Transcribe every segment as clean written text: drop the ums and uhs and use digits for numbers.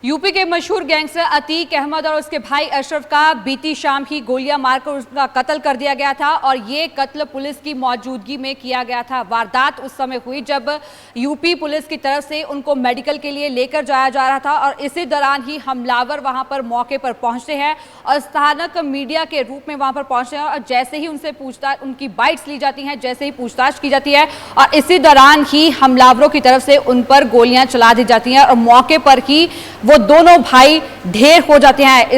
UP के मशहूर gangster Atiq Ahmad और उसके भाई अशरफ का बीती शाम ही गोलियां मारकर उसका कत्ल कर दिया गया था और ये कत्ल पुलिस की मौजूदगी में किया गया था। वारदात उस समय हुई जब यूपी पुलिस की तरफ से उनको मेडिकल के लिए लेकर जाया जा रहा था और इसी दौरान ही हमलावर वहां पर मौके पर पहुंचते हैं और स्थानिक मीडिया के रूप में वहां पर पहुंचते हैं और जैसे ही उनसे पूछताछ, उनकी बाइट्स ली जाती हैं, जैसे ही पूछताछ की जाती है और इसी दौरान ही हमलावरों की तरफ से उन पर गोलियां चला दी जाती हैं और मौके पर ही वो दोनों भाई ढेर हो जाते हैं।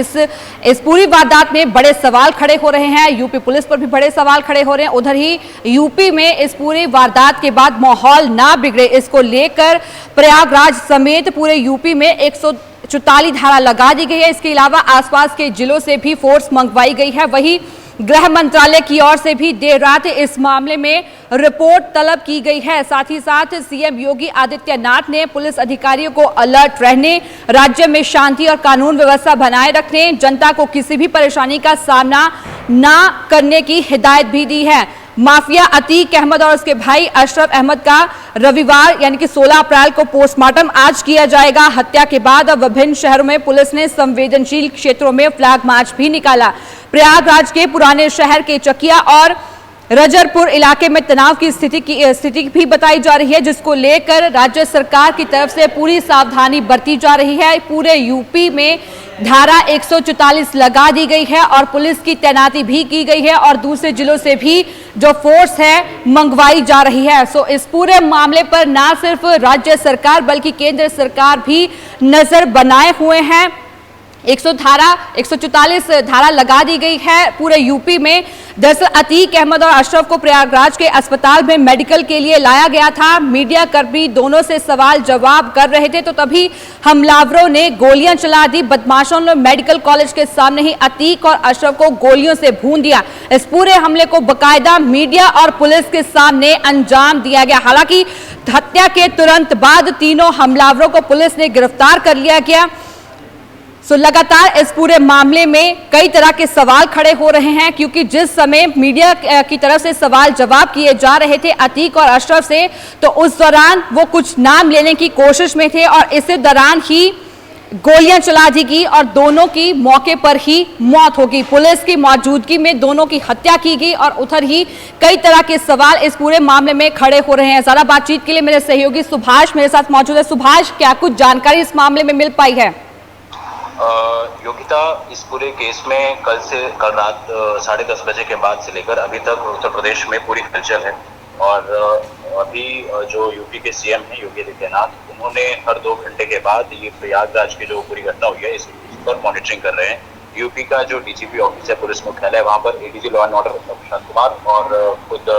इस पूरी वारदात में बड़े सवाल खड़े हो रहे हैं। यूपी पुलिस पर भी बड़े सवाल खड़े हो रहे हैं। उधर ही यूपी में इस पूरी वारदात के बाद माहौल ना बिगड़े, इसको लेकर प्रयागराज समेत पूरे यूपी में 144 धारा लगा दी गई है। इसके अलावा आसपास के जिलों से भी फोर्स मंगवाई गई है। वहीं गृह मंत्रालय की ओर से भी देर रात इस मामले में रिपोर्ट तलब की गई है। साथ ही साथ सीएम योगी आदित्यनाथ ने पुलिस अधिकारियों को अलर्ट रहने, राज्य में शांति और कानून व्यवस्था बनाए रखने, जनता को किसी भी परेशानी का सामना ना करने की हिदायत भी दी है। माफिया अतीक अहमद और उसके भाई अशरफ अहमद का रविवार यानी कि 16 अप्रैल को पोस्टमार्टम आज किया जाएगा। हत्या के बाद अब विभिन्न शहरों में पुलिस ने संवेदनशील क्षेत्रों में फ्लैग मार्च भी निकाला। प्रयागराज के पुराने शहर के चकिया और रजरपुर इलाके में तनाव की स्थिति भी बताई जा रही है, जिसको लेकर राज्य सरकार की तरफ से पूरी सावधानी बरती जा रही है। पूरे यूपी में धारा 144 लगा दी गई है और पुलिस की तैनाती भी की गई है और दूसरे जिलों से भी जो फोर्स है मंगवाई जा रही है। सो इस पूरे मामले पर ना सिर्फ राज्य सरकार बल्कि केंद्र सरकार भी नजर बनाए हुए हैं। 144 धारा लगा दी गई है पूरे यूपी में। दरअसल अतीक अहमद और अशरफ को प्रयागराज के अस्पताल में मेडिकल के लिए लाया गया था। मीडिया कर्मी दोनों से सवाल जवाब कर रहे थे तो तभी हमलावरों ने गोलियां चला दी। बदमाशों ने मेडिकल कॉलेज के सामने ही अतीक और अशरफ को गोलियों से भून दिया। इस पूरे हमले को बाकायदा मीडिया और पुलिस के सामने अंजाम दिया गया। हालांकि हत्या के तुरंत बाद तीनों हमलावरों को पुलिस ने गिरफ्तार कर लिया गया। लगातार इस पूरे मामले में कई तरह के सवाल खड़े हो रहे हैं क्योंकि जिस समय मीडिया की तरफ से सवाल जवाब किए जा रहे थे अतीक और अशरफ से, तो उस दौरान वो कुछ नाम लेने की कोशिश में थे और इसी दौरान ही गोलियां चला दी गई और दोनों की मौके पर ही मौत हो गई। पुलिस की मौजूदगी में दोनों की हत्या की गई और उधर ही कई तरह के सवाल इस पूरे मामले में खड़े हो रहे हैं। ज्यादा बातचीत के लिए मेरे सहयोगी सुभाष मेरे साथ मौजूद है। सुभाष, क्या कुछ जानकारी इस मामले में मिल पाई है? योगिता, इस पूरे केस में कल रात 10:30 बजे के बाद से लेकर अभी तक उत्तर प्रदेश में पूरी हलचल है और अभी जो यूपी के सीएम हैं योगी आदित्यनाथ, उन्होंने हर 2 घंटे के बाद ये प्रयागराज की जो पूरी घटना हुई है इस पर मॉनिटरिंग कर रहे हैं। यूपी का जो डीजीपी ऑफिस है पुलिस मुख्यालय, वहाँ पर ADG law and order Prashant Kumar और खुद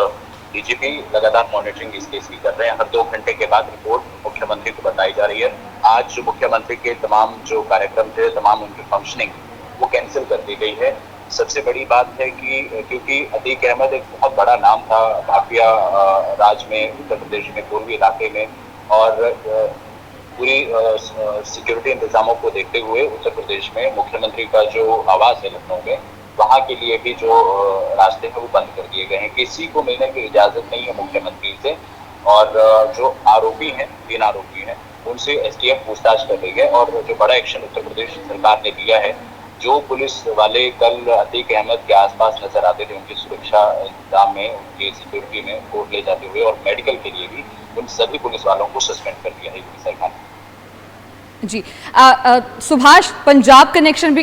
डीजीपी लगातार मॉनिटरिंग इस केस की कर रहे हैं। हर 2 घंटे के बाद रिपोर्ट मुख्यमंत्री को बताई जा रही है। आज मुख्यमंत्री के तमाम जो कार्यक्रम थे, तमाम उनकी फंक्शनिंग वो कैंसिल कर दी गई है। सबसे बड़ी बात है कि क्योंकि अतीक अहमद एक बहुत बड़ा नाम था माफिया राज में, उत्तर प्रदेश में, पूर्वी इलाके में, और पूरी सिक्योरिटी इंतजामों को देखते हुए उत्तर प्रदेश में मुख्यमंत्री का जो आवास है लखनऊ में, वहाँ के लिए भी जो रास्ते हैं वो बंद कर दिए गए हैं। किसी को मिलने की इजाजत नहीं है मुख्यमंत्री से और जो आरोपी हैं, 3 आरोपी हैं, उनसे एसटीएफ पूछताछ कर रही है। और जो बड़ा एक्शन उत्तर प्रदेश सरकार ने लिया है, जो पुलिस वाले कल अतीक अहमद के आसपास नजर आते थे, उनकी सुरक्षा इंतजाम में, उनकी सिक्योरिटी में कोर्ट ले जाते हुए और मेडिकल के लिए भी उन सभी पुलिस वालों को सस्पेंड कर दिया है यूपी सरकार ने। जी सुभाष, पंजाब कनेक्शन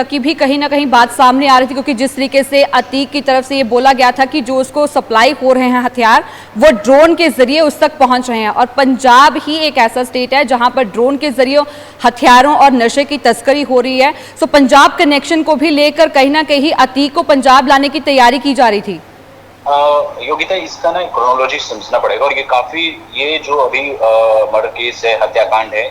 की भी कहीं ना कहीं बात सामने आ रही थी क्योंकि जिस तरीके से अतीक की तरफ से ये बोला गया था कि जो उसको सप्लाई हो रहे हैं हथियार वो ड्रोन के जरिए उस तक पहुंच रहे हैं और पंजाब ही एक ऐसा स्टेट है जहां पर ड्रोन के जरिए हथियारों और नशे की तस्करी हो रही है। सो पंजाब कनेक्शन को भी लेकर कहीं ना कहीं अतीक को पंजाब लाने की तैयारी की जा रही थी। योगिता, इसका ना क्रोनोलॉजी समझना पड़ेगा और ये जो अभी मर्डर केस है, हत्याकांड है,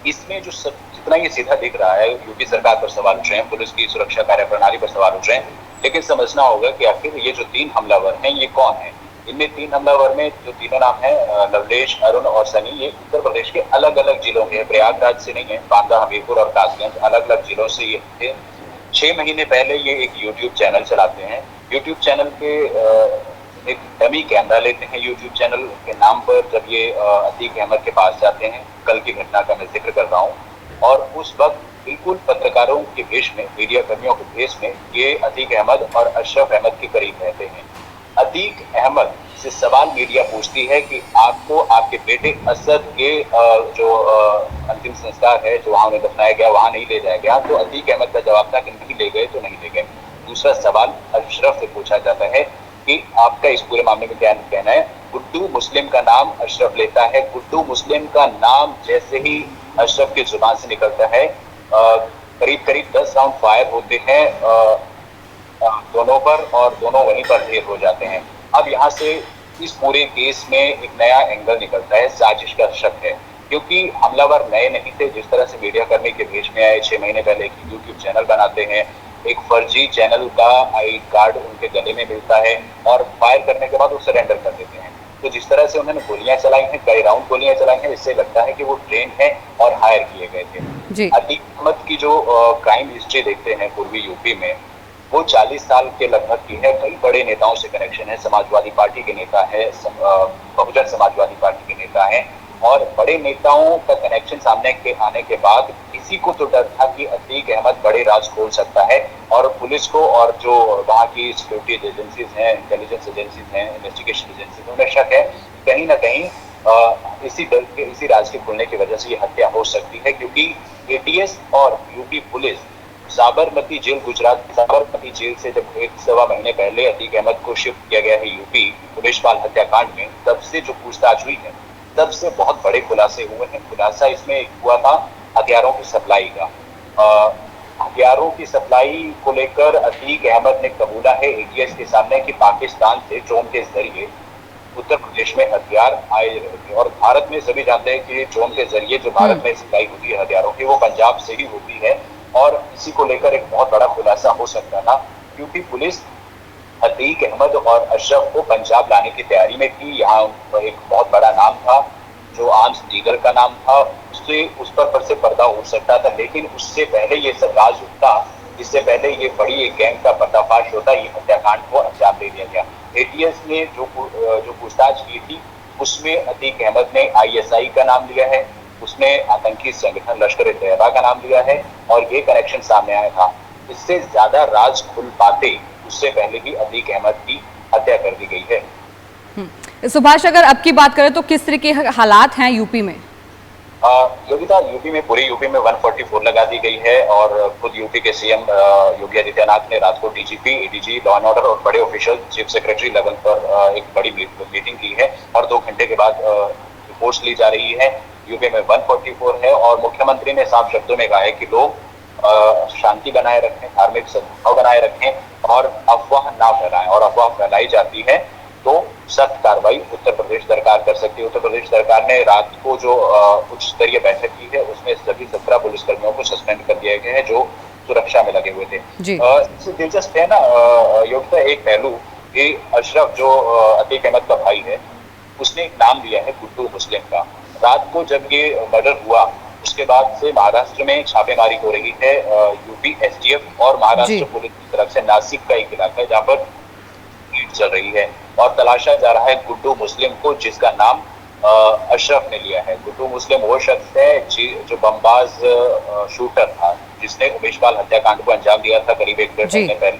इसमें जो जितना ये सीधा दिख रहा है, यूपी सरकार पर सवाल उठ रहे हैं, पुलिस की सुरक्षा कार्य प्रणाली पर सवाल उठ रहे हैं, लेकिन समझना होगा कि आखिर ये जो 3 हमलावर हैं ये कौन है। इनमें 3 हमलावर में जो तीनों नाम है लवलेश, अरुण और सनी, ये उत्तर प्रदेश के अलग अलग जिलों के हैं, प्रयागराज से नहीं है, बांदा, हमीरपुर और कासगंज, अलग अलग जिलों से ये थे। 6 महीने पहले ये एक यूट्यूब चैनल चलाते हैं। यूट्यूब चैनल के एक डमी कैमरा लेते हैं यूट्यूब चैनल के नाम पर। जब ये अतीक अहमद के पास जाते हैं, कल की घटना का मैं जिक्र कर रहा हूँ, और उस वक्त बिल्कुल पत्रकारों के भेष में, मीडिया कर्मियों के भेष में ये अतीक अहमद और अशरफ अहमद के करीब रहते हैं। अतीक अहमद से सवाल मीडिया पूछती है कि आपको आपके बेटे असद के जो अंतिम संस्कार है, जो वहां उन्हें दफनाया गया, वहां नहीं ले जाया गया। तो अतीक अहमद का जवाब था कि नहीं ले गए तो नहीं ले गए। दूसरा सवाल अशरफ से पूछा जाता है कि आपका इस पूरे मामले में क्या कहना है। गुड्डू मुस्लिम का नाम अशरफ लेता है। गुड्डू मुस्लिम का नाम जैसे ही अशरफ की जुबान से निकलता है, करीब करीब 10 राउंड फायर होते हैं दोनों पर, और दोनों वहीं पर ढेर हो जाते हैं। अब यहाँ से इस पूरे केस में एक नया एंगल निकलता है, साजिश का शक है, क्योंकि हमलावर नए नहीं थे। जिस तरह से मीडिया कर्मी के भेष में आए, 6 महीने पहले एक यूट्यूब चैनल बनाते हैं, एक फर्जी चैनल का आई कार्ड उनके गले में मिलता है और फायर करने के बाद वो सरेंडर कर देते हैं। तो जिस तरह से उन्होंने गोलियां चलाई हैं, कई राउंड गोलियां चलाई हैं, इससे लगता है कि वो ट्रेन है और हायर किए गए थे। अतीक अहमद की जो क्राइम हिस्ट्री देखते हैं पूर्वी यूपी में, वो 40 साल के लगभग की है। कई बड़े नेताओं से कनेक्शन है, समाजवादी पार्टी के नेता है, बहुजन समाजवादी पार्टी के नेता है, और बड़े नेताओं का कनेक्शन सामने के आने के बाद किसी को तो डर था कि अतीक अहमद बड़े राज खोल सकता है, और पुलिस को और जो वहाँ की सिक्योरिटी एजेंसीज हैं, इंटेलिजेंस एजेंसीज हैं, इन्वेस्टिगेशन एजेंसीज, उन्हें शक है कहीं ना कहीं इसी डर के, इसी राज के खुलने की वजह से ये हत्या हो सकती है। क्योंकि एटीएस और UP police Sabarmati jail, Gujarat Sabarmati jail से जब 1-1.25 महीने पहले अतीक अहमद को शिफ्ट किया गया है यूपी उमेशपाल हत्याकांड में, तब से जो पूछताछ हुई है, तब से बहुत बड़े खुलासे हुए हैं। खुलासा इसमें हुआ था हथियारों की सप्लाई का। हथियारों की सप्लाई को लेकर अतीक अहमद ने कबूला है एटीएस के सामने कि पाकिस्तान से ड्रोन के जरिए उत्तर प्रदेश में हथियार आए रहे थे, और भारत में सभी जानते हैं कि ड्रोन के जरिए जो भारत में सप्लाई होती है हथियारों की, वो पंजाब से ही होती है। और इसी को लेकर एक बहुत बड़ा खुलासा हो सकता था, क्योंकि पुलिस अतीक अहमद और अशरफ को पंजाब लाने की तैयारी में थी। यहाँ एक बहुत बड़ा नाम था जो आर्म्स डीलर का नाम था, उससे उस पर से पर्दा उठ सकता था, लेकिन उससे पहले ये सब राज उठता, इससे पहले ये बड़ी एक गैंग का पर्दाफाश होता, ये हत्याकांड को अंजाम दे दिया गया। एटीएस ने जो पूछताछ की थी, उसमें अतीक अहमद ने आईएसआई का नाम लिया है, उसने आतंकी संगठन लश्कर-ए-तैयबा का नाम लिया है, और ये कनेक्शन सामने आया था। इससे ज्यादा राज खुल पाते उससे पहले ही अतीक अहमद की हत्या कर दी गई है। सुभाष, अगर अब की बात करें तो किस तरह के हालात हैं यूपी में? योगिता, यूपी में, पूरी यूपी में 144 लगा दी गई है, और खुद यूपी के सीएम योगी आदित्यनाथ ने रात को DGP, ADG, law and order और बड़े ऑफिशियल चीफ सेक्रेटरी लेवल पर एक बड़ी मीटिंग की है, और 2 घंटे के बाद रिपोर्ट्स ली जा रही है। यूपी में 144 है, और मुख्यमंत्री ने साफ शब्दों में कहा है कि लोग शांति बनाए रखें, धार्मिक सद्भाव बनाए रखें, और अफवाह ना फैलाएं, और अफवाह फैलाई जाती है तो सख्त कार्रवाई उत्तर प्रदेश सरकार कर सकती है। उत्तर प्रदेश सरकार ने रात को जो उच्च स्तरीय बैठक की है, उसमें सभी 17 पुलिसकर्मियों को सस्पेंड कर दिया गया है जो सुरक्षा में लगे हुए थे। इससे दिलचस्प है ना योगिता, एक पहलू कि अशरफ जो अतीक अहमद का भाई है, उसने एक नाम लिया है गुड्डू मुस्लिम का। रात को जब ये मर्डर हुआ, उसके बाद से महाराष्ट्र में छापेमारी हो रही है। यूपी एसटीएफ और महाराष्ट्र पुलिस की तरफ से नासिक का एक इलाका है जहाँ पर चल रही है, और तलाशा जा रहा है गुड्डू मुस्लिम को, जिसका नाम अशरफ ने लिया है। गुड्डू मुस्लिम वो शख्स है जो बमबाज शूटर था, जिसने उमेशपाल हत्याकांड को अंजाम दिया था करीब 1-1.5 महीने पहले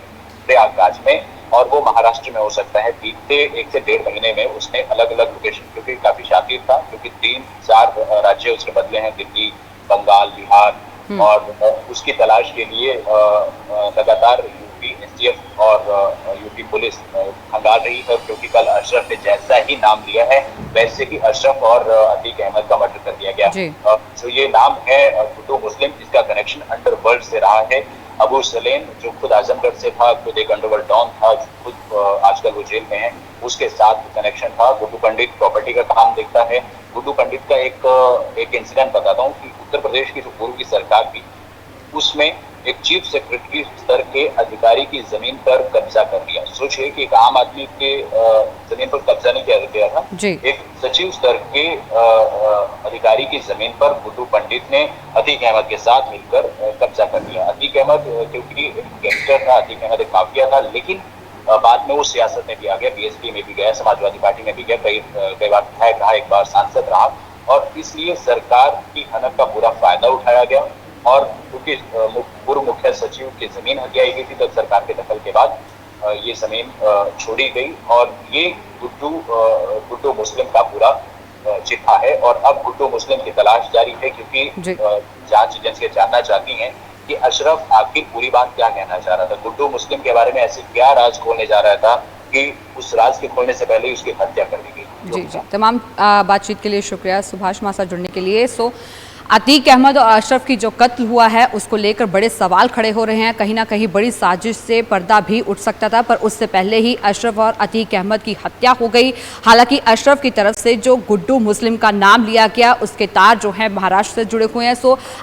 प्रयागराज में, और वो महाराष्ट्र में हो सकता है। बीते 1 से 1.5 महीने में उसने अलग अलग लोकेशन, क्योंकि काफी शातिर था, क्योंकि 3-4 राज्य उसने बदले हैं, दिल्ली, बंगाल, बिहार, और उसकी तलाश के लिए लगातार यूपी एसटीएफ और यूपी पुलिस खंगाल रही है, क्योंकि कल अशरफ ने जैसा ही नाम लिया है वैसे ही अशरफ और अतीक अहमद का मर्डर कर दिया गया। जो ये नाम है गुड्डू मुस्लिम, इसका कनेक्शन अंडरवर्ल्ड से रहा है। अबू सलेम जो खुद आजमगढ़ से था, खुद एक अंडरवर्ल्ड डॉन था, खुद आजकल वो जेल में है, उसके साथ कनेक्शन था। गुड्डू पंडित प्रॉपर्टी का काम देखता है। गुड्डू पंडित का एक इंसिडेंट बताता हूँ कि उत्तर प्रदेश की जो पूर्व की सरकार थी, उसमें एक चीफ सेक्रेटरी स्तर के अधिकारी की जमीन पर कब्जा कर लिया। सोचिए कि एक आम आदमी के जमीन पर कब्जा नहीं किया गया था, एक सचिव स्तर के अधिकारी की जमीन पर गुड्डू पंडित ने अतीक अहमद के साथ मिलकर कब्जा कर लिया। अतीक अहमद क्योंकि गैंगस्टर था, अतीक अहमद एक माफिया था, लेकिन बाद में वो सियासत में भी आ गया, बीएसपी में भी गया, समाजवादी पार्टी में भी गया, कई बार विधायक रहा, एक बार सांसद रहा, और इसलिए सरकार की हनक का पूरा फायदा उठाया गया। क्योंकि पूर्व मुख्य सचिव की जमीन हथियाई गई थी, तब सरकार के दखल के बाद ये जमीन छोड़ी गई और ये गुड्डू मुस्लिम का पूरा चिट्ठा है। और अब गुड्डू मुस्लिम की तलाश जारी है, क्योंकि जांच एजेंसियां जानना चाहती हैं कि अशरफ आखिर पूरी बात क्या कहना चाह रहा था, गुड्डू मुस्लिम के बारे में ऐसे क्या राज खोलने जा रहा था कि उस राज के खोलने से पहले ही उसकी हत्या कर दी गई। जी, तमाम बातचीत के लिए शुक्रिया सुभाष मासा जुड़ने के लिए। अतीक अहमद और अशरफ की जो कत्ल हुआ है उसको लेकर बड़े सवाल खड़े हो रहे हैं। कहीं ना कहीं बड़ी साजिश से पर्दा भी उठ सकता था, पर उससे पहले ही अशरफ और अतीक अहमद की हत्या हो गई। हालांकि अशरफ की तरफ से जो गुड्डू मुस्लिम का नाम लिया गया उसके तार जो है महाराष्ट्र से जुड़े हुए हैं।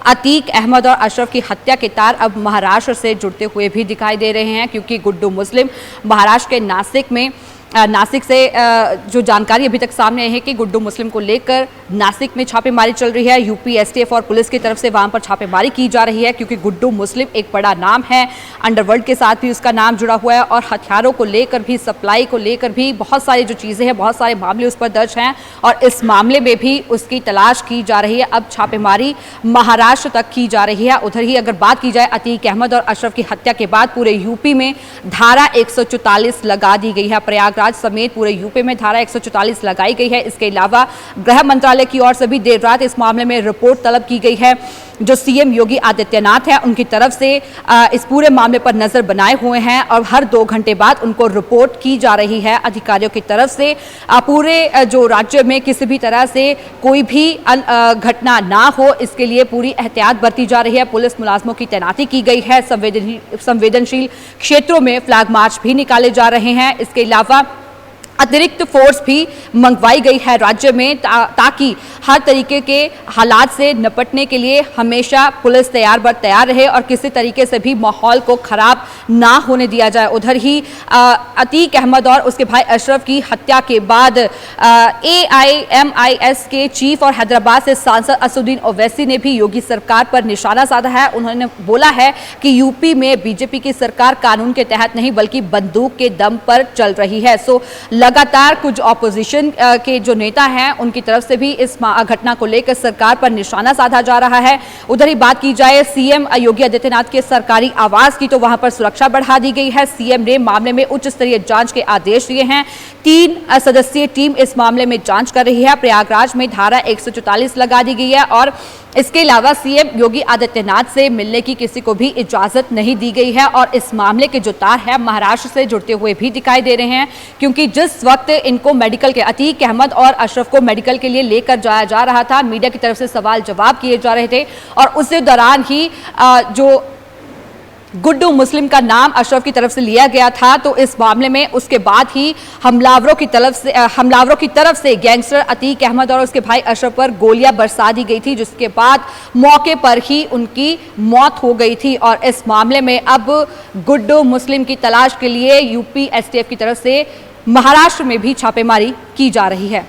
अतीक अहमद और अशरफ की हत्या के तार अब महाराष्ट्र से जुड़ते हुए भी दिखाई दे रहे हैं, क्योंकि गुड्डू मुस्लिम महाराष्ट्र के नासिक से जो जानकारी अभी तक सामने आई है कि गुड्डू मुस्लिम को लेकर नासिक में छापेमारी चल रही है। यूपी एसटीएफ और पुलिस की तरफ से वहां पर छापेमारी की जा रही है, क्योंकि गुड्डू मुस्लिम एक बड़ा नाम है, अंडरवर्ल्ड के साथ भी उसका नाम जुड़ा हुआ है और हथियारों को लेकर भी, सप्लाई को लेकर भी बहुत सारी जो चीज़ें हैं, बहुत सारे मामले उस पर दर्ज हैं और इस मामले में भी उसकी तलाश की जा रही है। अब छापेमारी महाराष्ट्र तक की जा रही है। उधर ही अगर बात की जाए अतीक अहमद और अशरफ की हत्या के बाद पूरे यूपी में धारा 144 लगा दी गई है। प्रयागराज समेत पूरे यूपी में धारा 144 लगाई गई है। इसके अलावा गृह मंत्रालय की ओर से भी देर रात इस मामले में रिपोर्ट तलब की गई है। जो सीएम योगी आदित्यनाथ है उनकी तरफ से इस पूरे मामले पर नजर बनाए हुए हैं और हर 2 घंटे बाद उनको रिपोर्ट की जा रही है अधिकारियों की तरफ से। पूरे जो राज्य में किसी भी तरह से कोई भी घटना ना हो, इसके लिए पूरी एहतियात बरती जा रही है। पुलिस मुलाजमों की तैनाती की गई है। संवेदनशील क्षेत्रों में फ्लैग मार्च भी निकाले जा रहे हैं। इसके अलावा अतिरिक्त फोर्स भी मंगवाई गई है राज्य में, ताकि हर तरीके के हालात से निपटने के लिए हमेशा पुलिस तैयार रहे और किसी तरीके से भी माहौल को खराब ना होने दिया जाए। उधर ही अतीक अहमद और उसके भाई अशरफ की हत्या के बाद AIMIS के चीफ और हैदराबाद से सांसद असदुद्दीन ओवैसी ने भी योगी सरकार पर निशाना साधा है। उन्होंने बोला है कि यूपी में बीजेपी की सरकार कानून के तहत नहीं बल्कि बंदूक के दम पर चल रही है। लगातार कुछ ऑपोजिशन के जो नेता हैं उनकी तरफ से भी इस घटना को लेकर सरकार पर निशाना साधा जा रहा है। उधर ही बात की जाए सीएम योगी आदित्यनाथ के सरकारी आवास की, तो वहां पर सुरक्षा बढ़ा दी गई है। सीएम ने मामले में उच्च स्तरीय जांच के आदेश दिए हैं। 3 सदस्यीय टीम इस मामले में जांच कर रही है। प्रयागराज में धारा 144 लगा दी गई है और इसके अलावा सीएम योगी आदित्यनाथ से मिलने की किसी को भी इजाजत नहीं दी गई है और इस मामले के जो तार है महाराष्ट्र से जुड़ते हुए भी दिखाई दे रहे हैं, क्योंकि जिस वक्त इनको मेडिकल के अतीक अहमद और अशरफ को मेडिकल के लिए लेकर जाया जा रहा था, मीडिया की तरफ से सवाल जवाब किए जा रहे थे और उसी दौरान ही जो गुड्डू मुस्लिम का नाम अशरफ की तरफ से लिया गया था, तो इस मामले में उसके बाद ही हमलावरों की तरफ से गैंगस्टर अतीक अहमद और उसके भाई अशरफ पर गोलियां बरसा दी गई थी, जिसके बाद मौके पर ही उनकी मौत हो गई थी। और इस मामले में अब गुड्डू मुस्लिम की तलाश के लिए यूपी एसटीएफ की तरफ से महाराष्ट्र में भी छापेमारी की जा रही है।